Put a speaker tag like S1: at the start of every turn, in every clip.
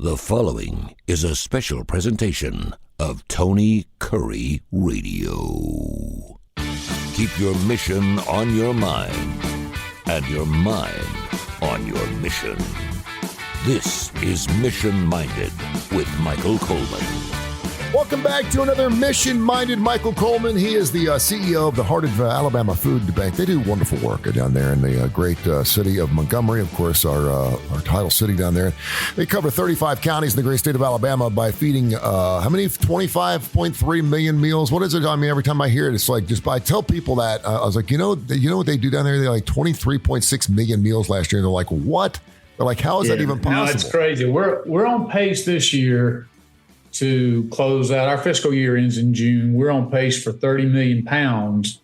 S1: The following is a special presentation of Tony Kurre Radio. Keep your mission on your mind and your mind on your mission. This is Mission Minded with Michael Coleman.
S2: Welcome back to another mission-minded Michael Coleman. He is the CEO of the Heart of Alabama Food Bank. They do wonderful work down there in the great city of Montgomery, of course, our title city down there. They cover 35 counties in the great state of Alabama by feeding, how many? 25.3 million meals. What is it? I mean, every time I hear it, it's like I tell people that. I was like, you know what they do down there? They like 23.6 million meals last year. And they're like, what? They're like, how is that even possible?
S3: No, it's crazy. We're on pace this year to close out. Our fiscal year ends in June. We're on pace for 30 million pounds.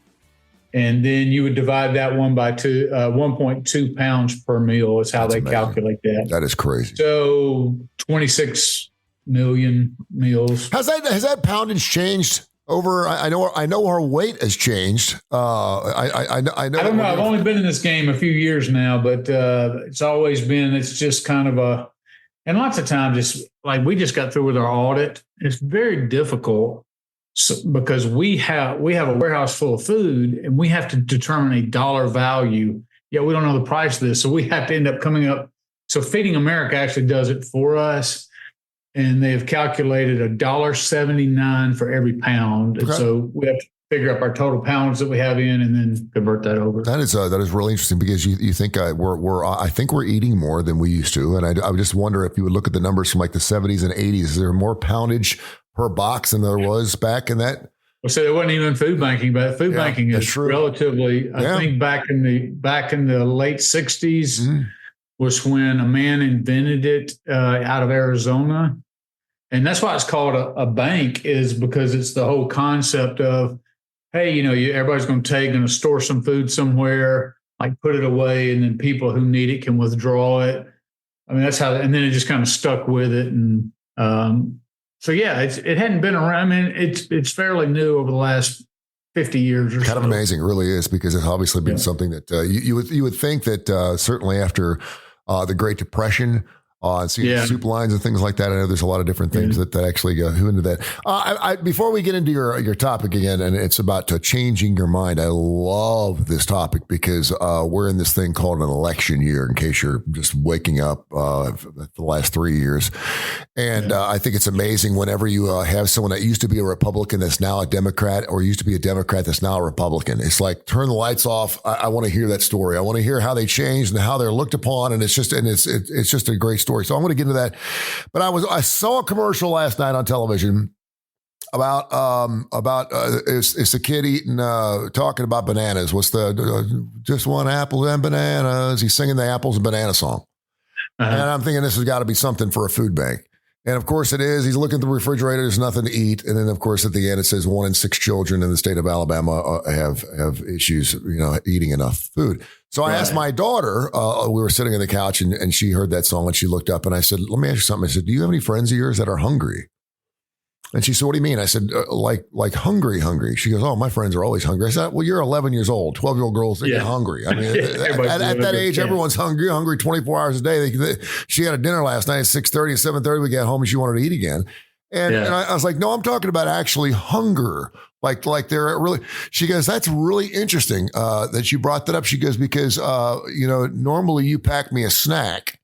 S3: And then you would divide that one by 1.2 pounds per meal is how they calculate that.
S2: That is crazy.
S3: So 26 million meals.
S2: Has that poundage changed over? I know our weight has changed. I know.
S3: I don't know. I've only been in this game a few years now, but it's always been, it's just kind of and lots of times it's like we just got through with our audit. It's very difficult because we have a warehouse full of food and we have to determine a dollar value. Yeah, we don't know the price of this. So we have to end up coming up. So Feeding America actually does it for us. And they have calculated $1.79 for every pound. Okay. And so we have to figure up our total pounds that we have in and then convert that over.
S2: That is really interesting because you think I think we're eating more than we used to. And I would just wonder if you would look at the numbers from like the 70s and 80s, is there more poundage per box than there was back in that?
S3: Well, so there wasn't even food banking, but food banking is relatively, I think back in the late 60s was when a man invented it out of Arizona. And that's why it's called a bank, is because it's the whole concept of, hey, everybody's going to store some food somewhere, like put it away, and then people who need it can withdraw it. I mean, that's how, and then it just kind of stuck with it. And so, yeah, it hadn't been around. I mean, it's fairly new over the last 50 years or so.
S2: Kind of amazing, it really is, because it's obviously been something that you would think that certainly after the Great Depression, soup lines and things like that. I know there's a lot of different things that actually go into that. Before we get into your topic again, and it's about changing your mind, I love this topic because we're in this thing called an election year, in case you're just waking up the last 3 years. And I think it's amazing whenever you have someone that used to be a Republican that's now a Democrat, or used to be a Democrat that's now a Republican. It's like, turn the lights off. I want to hear that story. I want to hear how they changed and how they're looked upon. And it's just a great story. So I'm going to get into that. But I saw a commercial last night on television about it's a kid talking about bananas. What's the just one apple and bananas? He's singing the apples and banana song. And I'm thinking this has got to be something for a food bank. And of course it is. He's looking at the refrigerator. There's nothing to eat. And then of course at the end it says 1 in 6 children in the state of Alabama have issues, eating enough food. So I asked my daughter, we were sitting on the couch and she heard that song and she looked up and I said, let me ask you something. I said, do you have any friends of yours that are hungry? And she said, what do you mean? I said, like hungry. She goes, oh, my friends are always hungry. I said, well, you're 11 years old, 12-year-old girls, they get hungry. I mean, at that age, everyone's hungry 24 hours a day. She had a dinner last night at 6:30, 7:30. We got home and she wanted to eat again. And I was like, no, I'm talking about actually hunger. Like they're really, she goes, that's really interesting that you brought that up. She goes, because, normally you pack me a snack.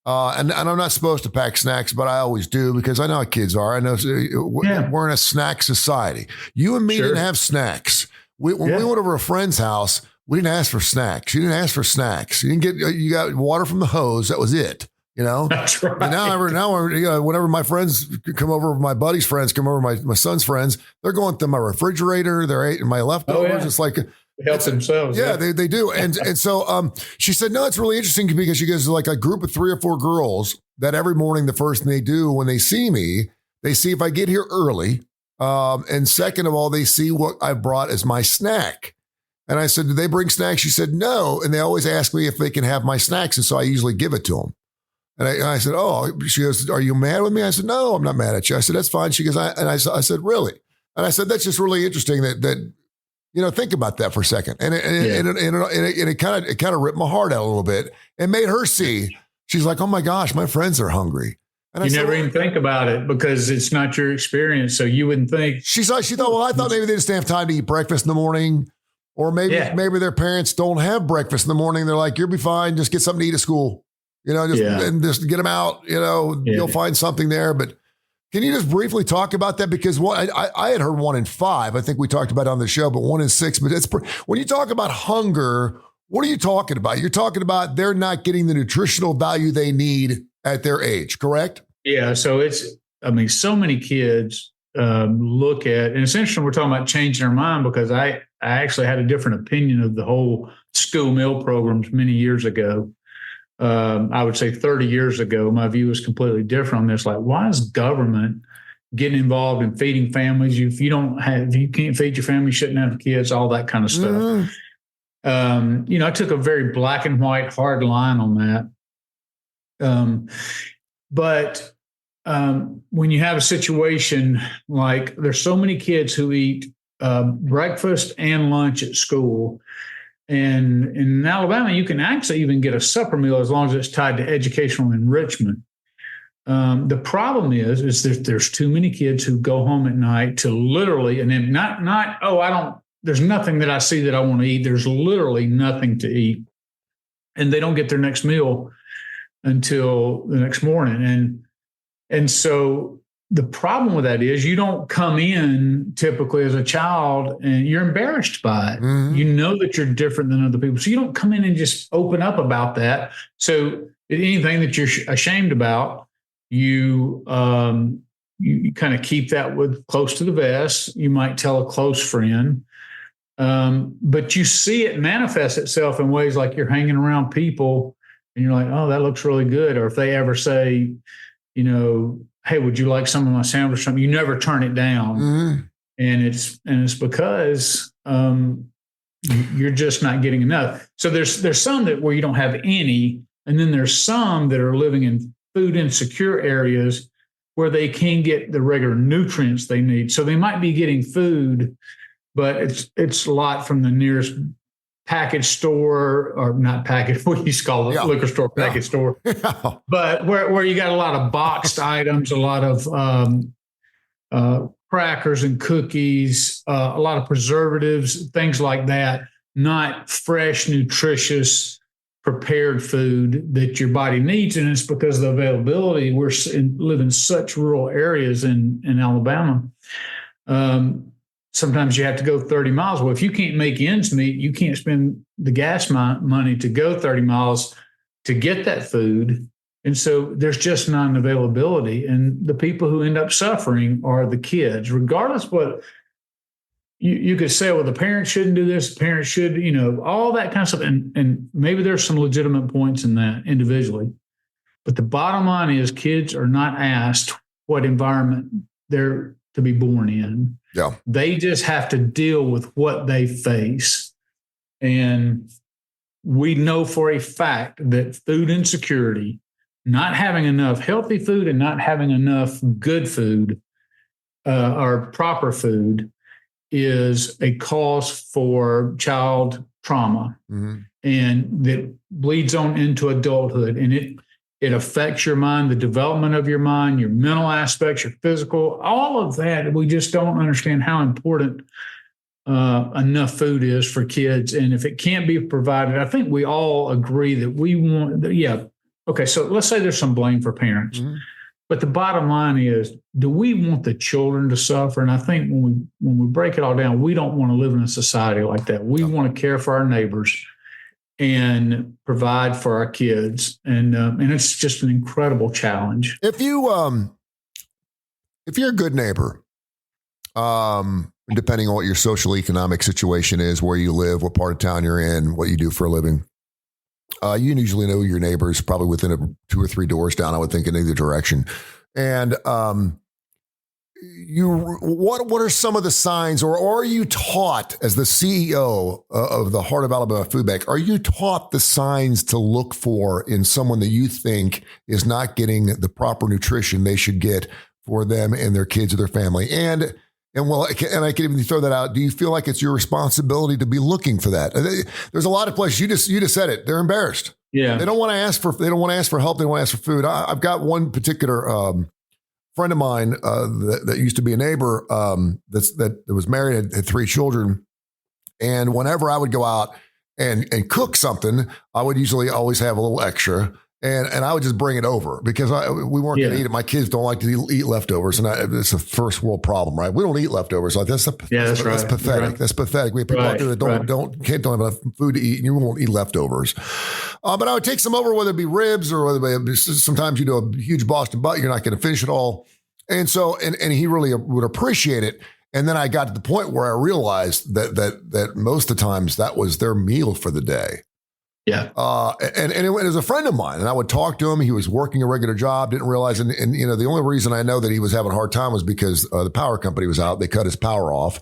S2: And I'm not supposed to pack snacks, but I always do because I know how kids are. I know we're in a snack society. You and me didn't have snacks. When we went over a friend's house, we didn't ask for snacks. You didn't ask for snacks. You got water from the hose. That was it.
S3: That's right.
S2: And now, whenever my friends come over, my buddies' friends come over, my son's friends, they're going through my refrigerator. They're eating my leftovers. It's like,
S3: help themselves.
S2: Yeah, they do. And so she said, no, it's really interesting because she goes, like a group of 3 or 4 girls that every morning, the first thing they do when they see me, they see if I get here early. And second of all, they see what I brought as my snack. And I said, do they bring snacks? She said, no. And they always ask me if they can have my snacks. And so I usually give it to them. And I said, oh, she goes, are you mad with me? I said, no, I'm not mad at you. I said, that's fine. She goes, I said, really? And I said, that's just really interesting that think about that for a second. And it kind of ripped my heart out a little bit and made her see. She's like, oh my gosh, my friends are hungry.
S3: And you never even think about it because it's not your experience. So you wouldn't think.
S2: She thought, well, I thought maybe they just didn't have time to eat breakfast in the morning. Or maybe their parents don't have breakfast in the morning. They're like, you'll be fine. Just get something to eat at school. And just get them out. You'll find something there. But can you just briefly talk about that? Because I had heard 1 in 5. I think we talked about it on the show, but 1 in 6. But when you talk about hunger, what are you talking about? You're talking about they're not getting the nutritional value they need at their age, correct?
S3: Yeah. So so many kids look at, and it's interesting we're talking about changing our mind because I actually had a different opinion of the whole school meal programs many years ago. I would say 30 years ago, my view was completely different on this. Like, why is government getting involved in feeding families? If you can't feed your family, you shouldn't have kids, all that kind of stuff. I took a very black and white hard line on that. But when you have a situation like there's so many kids who eat breakfast and lunch at school. And in Alabama, you can actually even get a supper meal as long as it's tied to educational enrichment. The problem is there's too many kids who go home at night to literally, and then there's nothing that I see that I want to eat. There's literally nothing to eat. And they don't get their next meal until the next morning. And so the problem with that is you don't come in typically as a child and you're embarrassed by it. Mm-hmm. You know that you're different than other people. So you don't come in and just open up about that. So anything that you're ashamed about, you kind of keep that close to the vest. You might tell a close friend. But you see it manifest itself in ways like you're hanging around people and you're like, oh, that looks really good. Or if they ever say, hey, would you like some of my sandwich or something? You never turn it down. Mm-hmm. And it's because you're just not getting enough. So there's some where you don't have any, and then there's some that are living in food insecure areas where they can't get the regular nutrients they need. So they might be getting food, but it's a lot from the nearest package store, or not package, what do you call it? Yeah. Liquor store, package store. Yeah. But where you got a lot of boxed items, a lot of crackers and cookies, a lot of preservatives, things like that, not fresh, nutritious, prepared food that your body needs. And it's because of the availability. We live in such rural areas in Alabama. Sometimes you have to go 30 miles. Well, if you can't make ends meet, you can't spend the gas money to go 30 miles to get that food. And so there's just not an availability. And the people who end up suffering are the kids, regardless what you could say, well, the parents shouldn't do this, the parents should, all that kind of stuff. And maybe there's some legitimate points in that individually. But the bottom line is kids are not asked what environment they're to be born in. Yeah. They just have to deal with what they face. And we know for a fact that food insecurity, not having enough healthy food and not having enough good food or proper food is a cause for child trauma. Mm-hmm. And that bleeds on into adulthood. And it affects your mind, the development of your mind, your mental aspects, your physical, all of that. We just don't understand how important enough food is for kids. And if it can't be provided, I think we all agree that we want, okay, so let's say there's some blame for parents. Mm-hmm. But the bottom line is, do we want the children to suffer? And I think when we break it all down, we don't want to live in a society like that. We want to care for our neighbors and provide for our kids. And it's just an incredible challenge.
S2: If you're a good neighbor, depending on what your social economic situation is, where you live, what part of town you're in, what you do for a living, you usually know your neighbors probably within 2 or 3 doors down, I would think, in either direction. And what are some of the signs, or are you taught as the CEO of the Heart of Alabama Food Bank, are you taught the signs to look for in someone that you think is not getting the proper nutrition they should get for them and their kids or their family? And I can even throw that out. Do you feel like it's your responsibility to be looking for that? There's a lot of places, you just said it, they're embarrassed.
S3: Yeah.
S2: They don't want to ask for help. They don't want to ask for food. I've got one particular friend of mine that used to be a neighbor that was married, had 3 children. And whenever I would go out and cook something, I would usually always have a little extra. And I would just bring it over because we weren't going to eat it. My kids don't like to eat leftovers, and it's a first world problem, right? We don't eat leftovers. Like that's pathetic.
S3: Right.
S2: That's pathetic. We have people out there that don't have enough food to eat, and you won't eat leftovers. But I would take some over, whether it be ribs or whether it be, sometimes you do a huge Boston butt, you're not going to finish it all, and so and he really would appreciate it. And then I got to the point where I realized that most of the times that was their meal for the day.
S3: Yeah.
S2: And it was a friend of mine, and I would talk to him. He was working a regular job, didn't realize. And the only reason I know that he was having a hard time was because the power company was out. They cut his power off.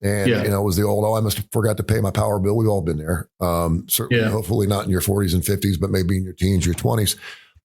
S2: And, it was the old, I must have forgot to pay my power bill. We've all been there. Certainly, hopefully not in your 40s and 50s, but maybe in your teens, your 20s.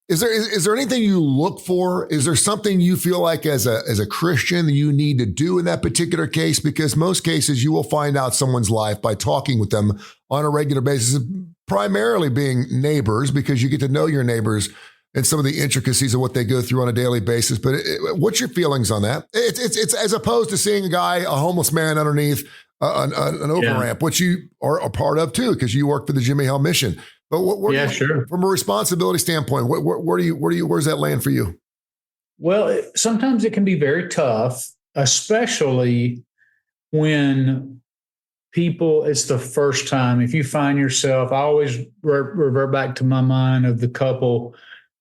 S2: Is there anything you look for? Is there something you feel like as a Christian that you need to do in that particular case? Because most cases you will find out someone's life by talking with them on a regular basis, primarily being neighbors, because you get to know your neighbors and some of the intricacies of what they go through on a daily basis. But what's your feelings on that? It's as opposed to seeing a homeless man underneath an over-ramp, which you are a part of too, because you work for the Jimmy Hill Mission. But
S3: sure.
S2: From a responsibility standpoint, where's that land for you?
S3: Well, sometimes it can be very tough, especially when it's the first time. If you find yourself, I always revert back to my mind of the couple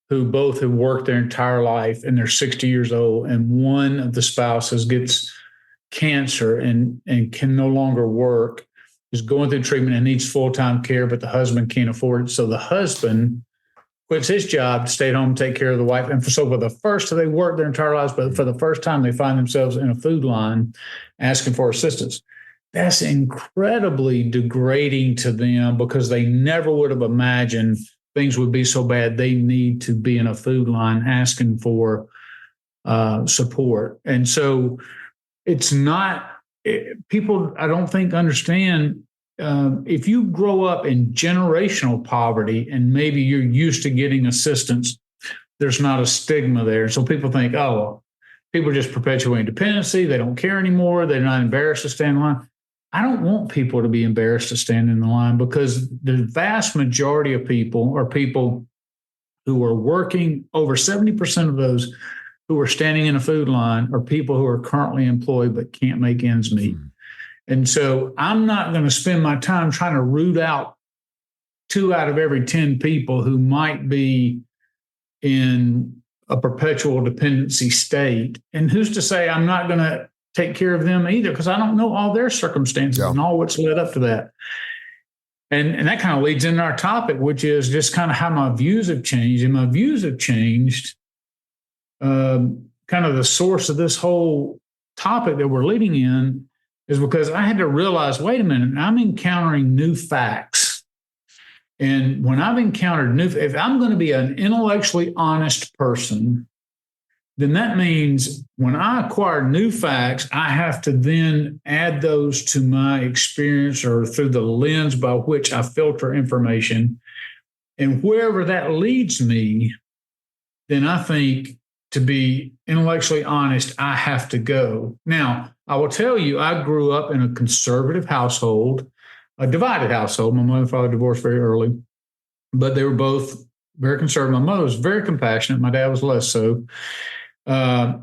S3: who both have worked their entire life and they're 60 years old, and one of the spouses gets cancer and can no longer work, is going through treatment and needs full-time care, but the husband can't afford it. So the husband quits his job to stay at home and take care of the wife. And so for the first time, they work their entire lives, but for the first time, they find themselves in a food line asking for assistance. That's incredibly degrading to them because they never would have imagined things would be so bad. They need to be in a food line asking for support. And so it's not, people, I don't think, understand. If you grow up in generational poverty and maybe you're used to getting assistance, there's not a stigma there. So people think, people are just perpetuating dependency. They don't care anymore. They're not embarrassed to stand in line. I don't want people to be embarrassed to stand in the line, because the vast majority of people are people who are working. Over 70% of those who are standing in a food line are people who are currently employed but can't make ends meet. And so I'm not going to spend my time trying to root out 2 out of every 10 people who might be in a perpetual dependency state. And who's to say I'm not going to take care of them either, because I don't know all their circumstances and all what's led up to that. And that kind of leads into our topic, which is just kind of how my views have changed. And my views have changed. Kind of the source of this whole topic that we're leading in is because I had to realize, wait a minute, I'm encountering new facts. And when I've encountered if I'm going to be an intellectually honest person, then that means when I acquire new facts, I have to then add those to my experience or through the lens by which I filter information. And wherever that leads me, then I think to be intellectually honest, I have to go. Now, I will tell you, I grew up in a conservative household, a divided household. My mother and father divorced very early, but they were both very conservative. My mother was very compassionate. My dad was less so.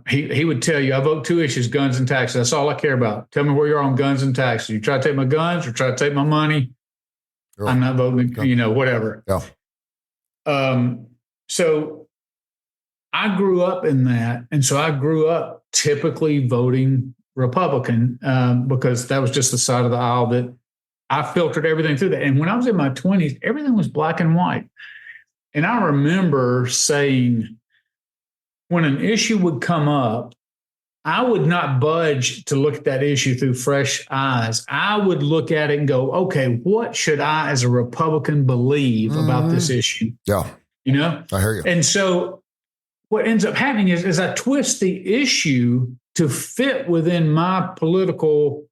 S3: He would tell you, I vote 2 issues, guns and taxes. That's all I care about. Tell me where you're on guns and taxes. You try to take my guns or try to take my money, sure. I'm not voting, whatever.
S2: Yeah.
S3: So I grew up in that. And so I grew up typically voting Republican because that was just the side of the aisle that I filtered everything through that. And when I was in my 20s, everything was black and white. And I remember saying, when an issue would come up, I would not budge to look at that issue through fresh eyes. I would look at it and go, okay, what should I as a Republican believe about this issue?
S2: Yeah. I hear you.
S3: And so what ends up happening is I twist the issue to fit within my political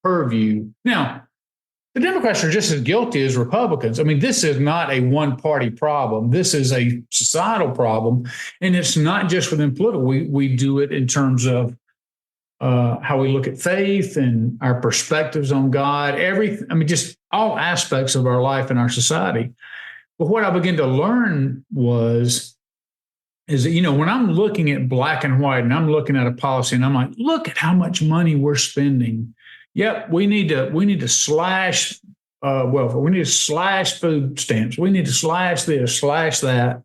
S3: purview. Now, The Democrats are just as guilty as Republicans. I mean, this is not a one-party problem. This is a societal problem, and it's not just within political. We do it in terms of how we look at faith and our perspectives on God. Just all aspects of our life and our society. But what I began to learn is that, when I'm looking at black and white and I'm looking at a policy and I'm like, look at how much money we're spending. Yep, we need to slash welfare. We need to slash food stamps. We need to slash this, slash that.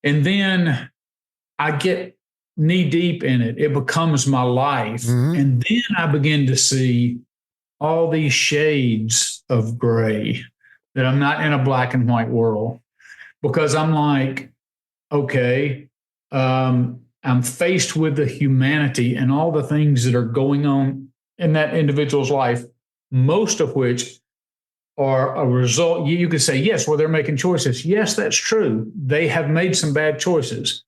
S3: And then I get knee deep in it. It becomes my life. Mm-hmm. And then I begin to see all these shades of gray, that I'm not in a black and white world, because I'm like, okay, I'm faced with the humanity and all the things that are going on in that individual's life, most of which are a result. You could say, yes, well, they're making choices. Yes, that's true. They have made some bad choices.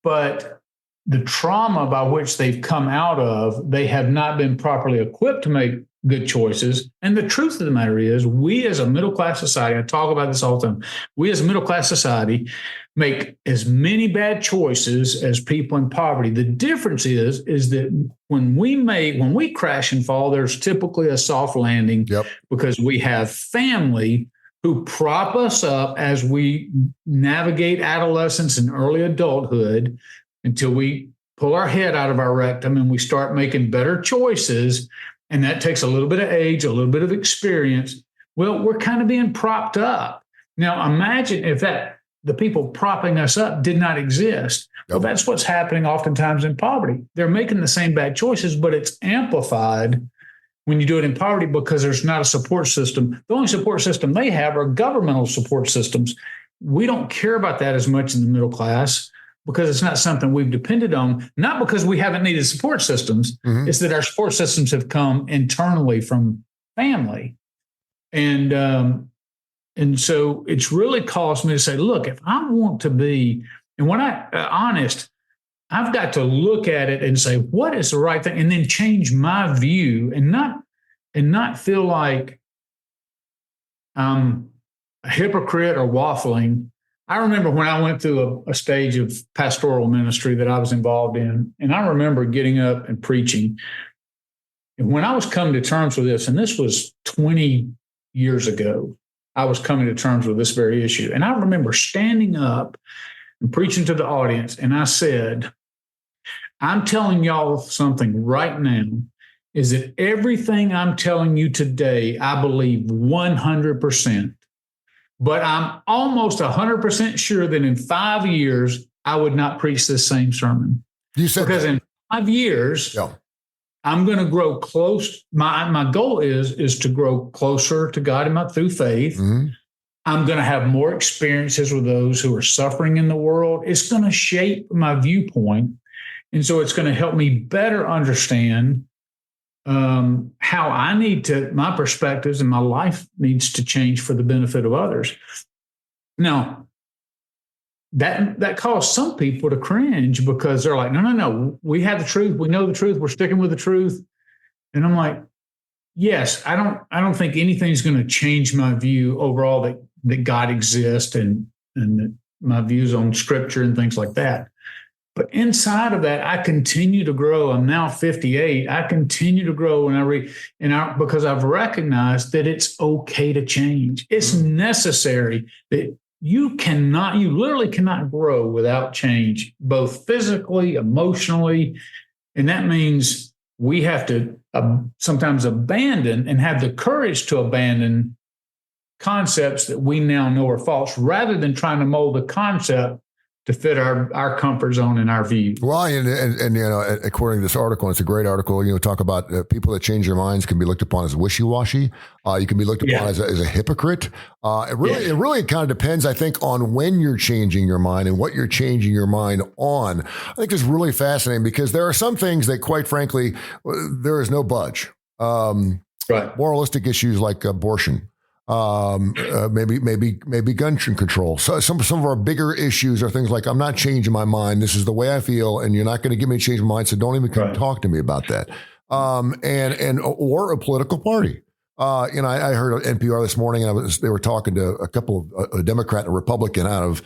S3: But the trauma by which they've come out of, they have not been properly equipped to make good choices. And the truth of the matter is, we as a middle-class society, I talk about this all the time, we as a middle-class society make as many bad choices as people in poverty. The difference is that when we crash and fall, there's typically a soft landing. Yep. Because we have family who prop us up as we navigate adolescence and early adulthood until we pull our head out of our rectum and we start making better choices. And that takes a little bit of age, a little bit of experience. Well, we're kind of being propped up. Now, imagine if the people propping us up did not exist. Well, that's what's happening oftentimes in poverty. They're making the same bad choices, but it's amplified when you do it in poverty because there's not a support system. The only support system they have are governmental support systems. We don't care about that as much in the middle class because it's not something we've depended on, not because we haven't needed support systems. Mm-hmm. It's that our support systems have come internally from family. And so it's really caused me to say, look, if I want to be, and when honest, I've got to look at it and say, what is the right thing? And then change my view and not feel like I'm a hypocrite or waffling. I remember when I went through a stage of pastoral ministry that I was involved in, and I remember getting up and preaching. And when I was coming to terms with this, and this was 20 years ago, I was coming to terms with this very issue. And I remember standing up and preaching to the audience, and I said, I'm telling y'all something right now, is that everything I'm telling you today, I believe 100%. But I'm almost 100% sure that in 5 years, I would not preach this same sermon.
S2: You said
S3: because in 5 years, I'm going to grow close. My goal is to grow closer to God through faith. Mm-hmm. I'm going to have more experiences with those who are suffering in the world. It's going to shape my viewpoint. And so it's going to help me better understand how I need to, my perspectives and my life needs to change for the benefit of others. Now, that caused some people to cringe because they're like, no, we have the truth. We know the truth. We're sticking with the truth. And I'm like, yes, I don't think anything's going to change my view overall that God exists and that my views on scripture and things like that. But inside of that, I continue to grow. I'm now 58. I continue to grow when I read, because I've recognized that it's okay to change. It's necessary that you literally cannot grow without change, both physically, emotionally. And that means we have to sometimes abandon and have the courage to abandon concepts that we now know are false, rather than trying to mold the concept to fit our comfort zone and our view. Well,
S2: and according to this article, and it's a great article, talk about people that change their minds can be looked upon as wishy-washy. You can be looked upon as a hypocrite. It really kind of depends, I think, on when you're changing your mind and what you're changing your mind on. I think it's really fascinating because there are some things that, quite frankly, there is no budge.
S3: Right.
S2: Moralistic issues like abortion. Maybe gun control. So some of our bigger issues are things like, I'm not changing my mind. This is the way I feel, and you're not going to get me to change my mind. So don't even come talk to me about that. Or a political party. I heard on NPR this morning, and they were talking to a couple of a Democrat and a Republican out of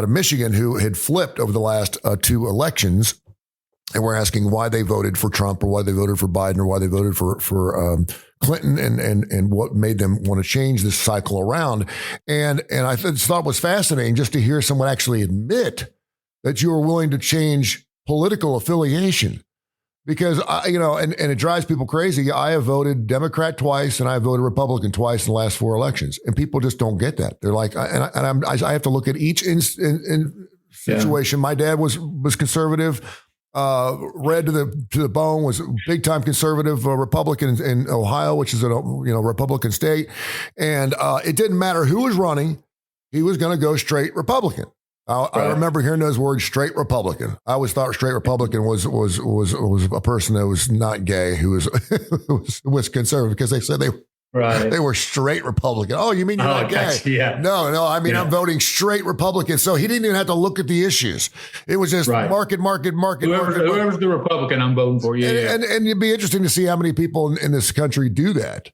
S2: Michigan who had flipped over the last 2 elections, and we're asking why they voted for Trump or why they voted for Biden or why they voted for Clinton and what made them want to change this cycle around. And I just thought it was fascinating just to hear someone actually admit that you are willing to change political affiliation. Because, and it drives people crazy. I have voted Democrat twice and I have voted Republican twice in the last 4 elections. And people just don't get that. They're like, I have to look at each situation. Yeah. My dad was conservative, red to the bone, was a big time conservative Republican in Ohio, which is a Republican state. And it didn't matter who was running. He was going to go straight Republican. I remember hearing those words, straight Republican. I always thought straight Republican was a person that was not gay, who was conservative, because they said they were straight Republican. Oh, you mean you're not gay?
S3: Yeah.
S2: No. I mean, I'm voting straight Republican. So he didn't even have to look at the issues. It was just market.
S3: Whoever's the Republican, I'm voting for you.
S2: And it'd be interesting to see how many people in this country do that.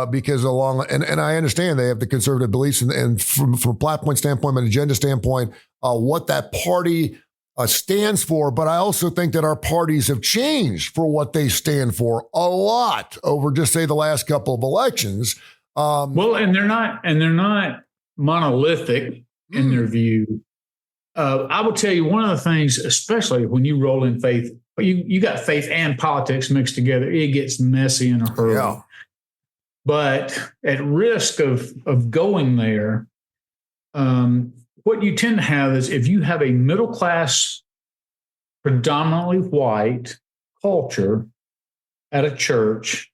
S2: Because and I understand they have the conservative beliefs and from a platform standpoint, an agenda standpoint, what that party stands for. But I also think that our parties have changed for what they stand for a lot over just say the last couple of elections.
S3: And they're not monolithic in their view. I will tell you one of the things, especially when you roll in faith, you got faith and politics mixed together. It gets messy in a hurry.
S2: Yeah.
S3: But at risk of going there, what you tend to have is if you have a middle class, predominantly white culture at a church,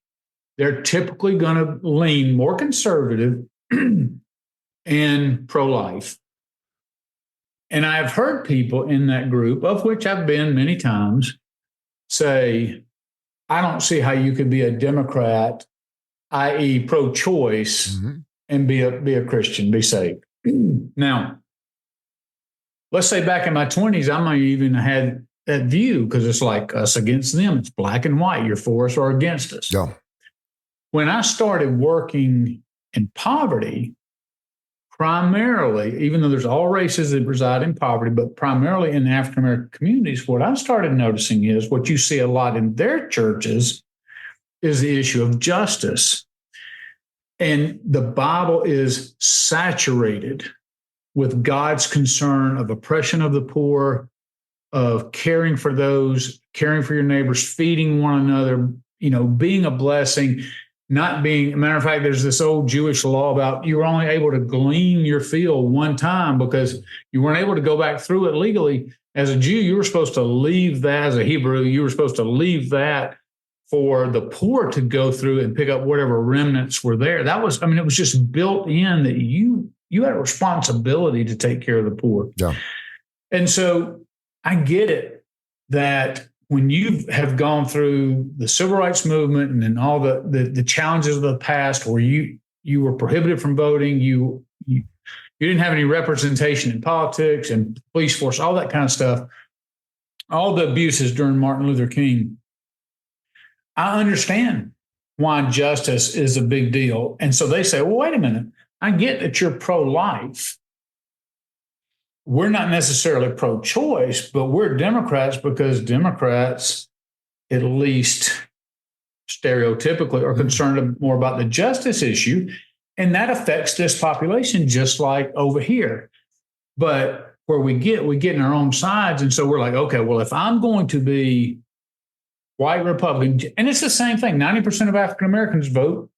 S3: they're typically going to lean more conservative and pro-life. And I've heard people in that group, of which I've been many times, say, I don't see how you could be a Democrat, i.e. pro-choice, and be a Christian, be saved. Now, let's say back in my 20s, I might even have had that view because it's like us against them. It's black and white. You're for us or against us.
S2: Yeah.
S3: When I started working in poverty, primarily, even though there's all races that reside in poverty, but primarily in African-American communities, what I started noticing is what you see a lot in their churches is the issue of justice. And the Bible is saturated with God's concern of oppression of the poor, of caring for those, caring for your neighbors, feeding one another, being a blessing, not being, matter of fact, there's this old Jewish law about you were only able to glean your field one time because you weren't able to go back through it legally. As a Jew, you were supposed to leave that. As a Hebrew, you were supposed to leave that for the poor to go through and pick up whatever remnants were there. That was, it was just built in that you had a responsibility to take care of the poor.
S2: Yeah.
S3: And so I get it that when you have gone through the civil rights movement and then all the challenges of the past where you were prohibited from voting, you didn't have any representation in politics and police force, all that kind of stuff, all the abuses during Martin Luther King, I understand why justice is a big deal. And so they say, well, wait a minute. I get that you're pro-life. We're not necessarily pro-choice, but we're Democrats because Democrats, at least stereotypically, are concerned more about the justice issue. And that affects this population just like over here. But where we get in our own sides. And so we're like, okay, well, if I'm going to be white Republican, and it's the same thing. 90% of African Americans vote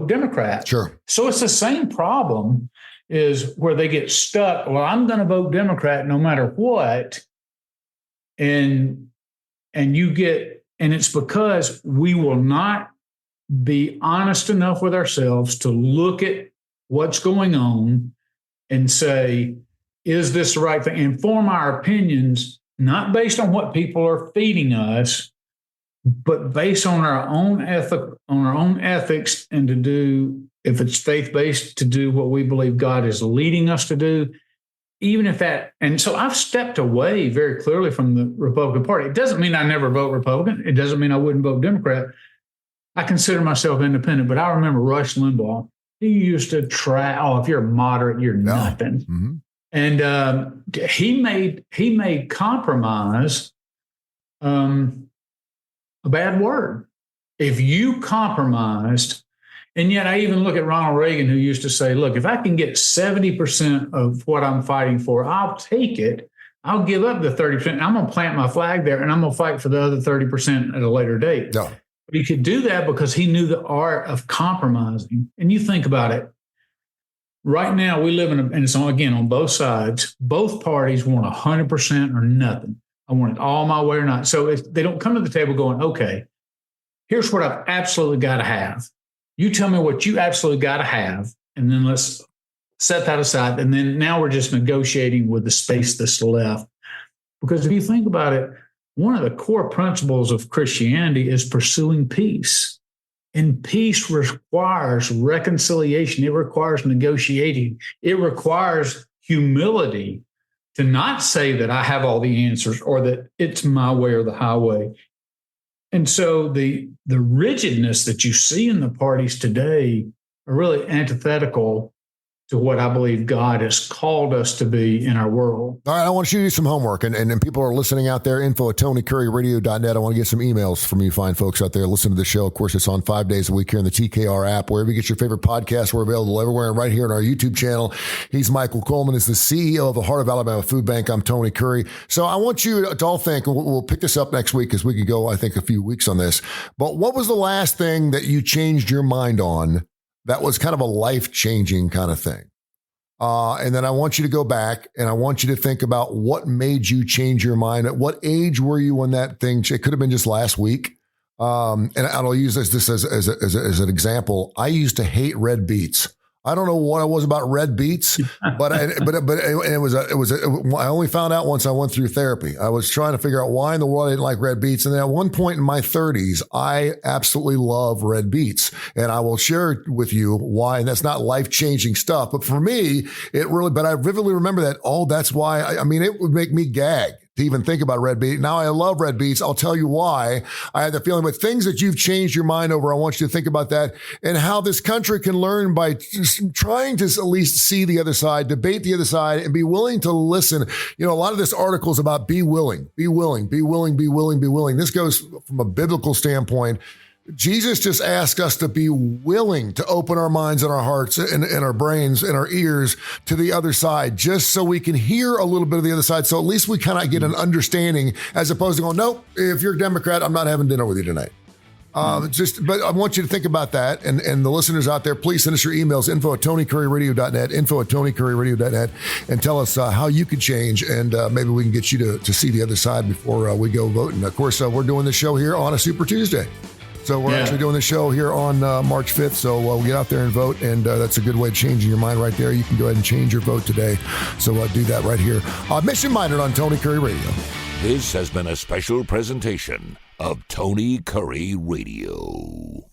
S3: Democrat.
S2: Sure.
S3: So it's the same problem is where they get stuck. Well, I'm going to vote Democrat no matter what. And it's because we will not be honest enough with ourselves to look at what's going on and say, is this the right thing? And form our opinions, not based on what people are feeding us, but based on our own ethics, and to do, if it's faith-based, to do what we believe God is leading us to do, even if that. And so I've stepped away very clearly from the Republican Party. It doesn't mean I never vote Republican. It doesn't mean I wouldn't vote Democrat. I consider myself independent, but I remember Rush Limbaugh. He used to try, if you're a moderate, you're nothing. Mm-hmm. And he made compromise a bad word. If you compromised, and yet I even look at Ronald Reagan, who used to say, look, if I can get 70% of what I'm fighting for, I'll take it. I'll give up the 30%. I'm going to plant my flag there, and I'm going to fight for the other 30% at a later date.
S2: No.
S3: But he could do that because he knew the art of compromising. And you think about it. Right now, we live and it's on both sides. Both parties want 100% or nothing. I want it all my way or not. So if they don't come to the table going, okay, here's what I've absolutely got to have. You tell me what you absolutely got to have, and then let's set that aside. And then now we're just negotiating with the space that's left. Because if you think about it, one of the core principles of Christianity is pursuing peace. And peace requires reconciliation. It requires negotiating. It requires humility to not say that I have all the answers or that it's my way or the highway. And so the rigidness that you see in the parties today are really antithetical to what I believe God has called us to be in our world.
S2: All right, I want you to do some homework, and people are listening out there, info@TonyCurryRadio.net. I want to get some emails from you fine folks out there. Listen to the show. Of course, it's on 5 days a week here in the TKR app. Wherever you get your favorite podcasts, we're available everywhere, and right here on our YouTube channel. He's Michael Coleman, is the CEO of the Heart of Alabama Food Bank. I'm Tony Curry. So I want you to all think, and we'll pick this up next week because we could go, I think, a few weeks on this, but what was the last thing that you changed your mind on that was kind of a life-changing kind of thing? And then I want you to go back and I want you to think about what made you change your mind. At what age were you when that thing? It could have been just last week. And I'll use this as an example. I used to hate red beets. I don't know what it was about red beets, but I only found out once I went through therapy. I was trying to figure out why in the world I didn't like red beets. And then at one point in my 30s, I absolutely love red beets, and I will share with you why. And that's not life-changing stuff, but for me, but I vividly remember that. Oh, that's why. I mean, it would make me gag to even think about red beet. Now I love red beets. I'll tell you why. I had the feeling, but things that you've changed your mind over, I want you to think about that and how this country can learn by just trying to at least see the other side, debate the other side, and be willing to listen. You know, a lot of this article is about be willing, be willing, be willing, be willing, be willing. This goes from a biblical standpoint. Jesus just asked us to be willing to open our minds and our hearts and our brains and our ears to the other side, just so we can hear a little bit of the other side. So at least we kind of get an understanding, as opposed to going, nope, if you're a Democrat, I'm not having dinner with you tonight. But I want you to think about that. And the listeners out there, please send us your emails, info@TonyCurryRadio.net, info@TonyCurryRadio.net, and tell us how you could change. And maybe we can get you to see the other side before we go vote. And of course, we're doing the show here on a Super Tuesday. So we're actually doing the show here on March 5th. So we'll get out there and vote. And that's a good way of changing your mind right there. You can go ahead and change your vote today. So do that right here. Mission Minded on Tony Curry Radio.
S1: This has been a special presentation of Tony Curry Radio.